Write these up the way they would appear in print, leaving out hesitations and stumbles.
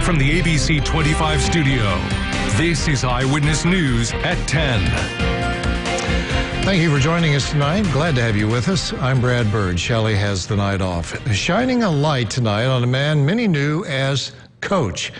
from the ABC 25 studio, this is Eyewitness News at 10. Thank you for joining us tonight. Glad to have you with us. I'm Brad Bird. Shelley has the night off. Shining a light tonight on a man many knew as Coach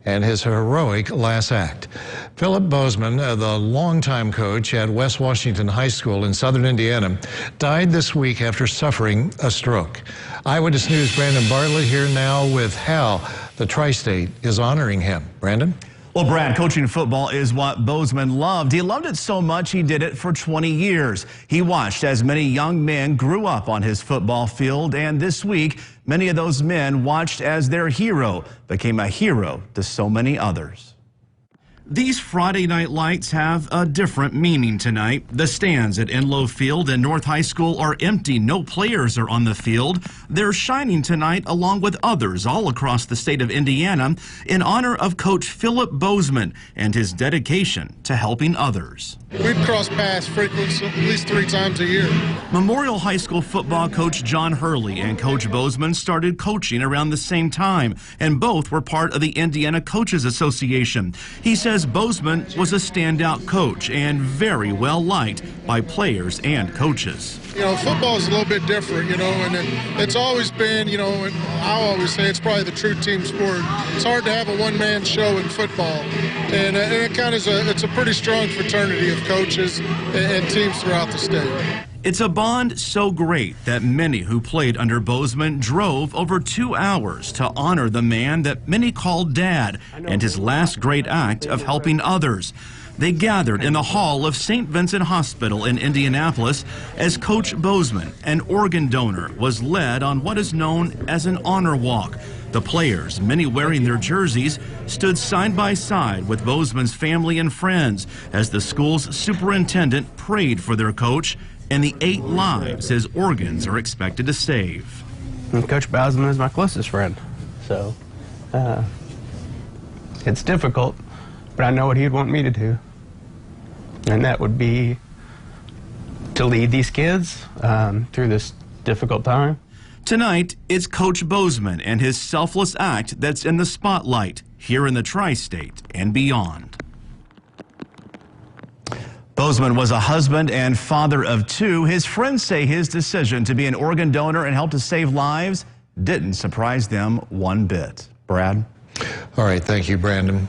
and his heroic last act. Philip Bozeman, the longtime coach at West Washington High School in southern Indiana, died this week after suffering a stroke. Eyewitness News' Brandon Bartlett here now with how the Tri-State is honoring him. Brandon? Well, Brad, coaching football is what Bozeman loved. He loved it so much he did it for 20 years. He watched as many young men grew up on his football field, and this week, many of those men watched as their hero became a hero to so many others. These Friday night lights have a different meaning tonight. The stands at Enlow Field and North High School are empty. No players are on the field. They're shining tonight along with others all across the state of Indiana in honor of Coach Philip Bozeman and his dedication to helping others. We'd cross paths frequently, at least 3 times a year. Memorial High School football coach John Hurley and Coach Bozeman started coaching around the same time, and both were part of the Indiana Coaches Association. He says Bozeman was a standout coach and very well liked by players and coaches. You know, football is a little bit different, and it's always been, and I always say it's probably the true team sport. It's hard to have a one-man show in football, and it kind of it's a pretty strong fraternity of coaches and teams throughout the state. It's a bond so great that many who played under Bozeman drove over 2 hours to honor the man that many called Dad and his last great act of helping others. They gathered in the hall of St. Vincent Hospital in Indianapolis as Coach Bozeman, an organ donor, was led on what is known as an honor walk. The players, many wearing their jerseys, stood side by side with Bozeman's family and friends as the school's superintendent prayed for their coach and the 8 lives his organs are expected to save. And Coach Bozeman is my closest friend, so it's difficult, but I know what he'd want me to do, and that would be to lead these kids through this difficult time. Tonight, it's Coach Bozeman and his selfless act that's in the spotlight here in the Tri-State and beyond. Bozeman was a husband and father of 2. His friends say his decision to be an organ donor and help to save lives didn't surprise them one bit. Brad? All right, thank you, Brandon.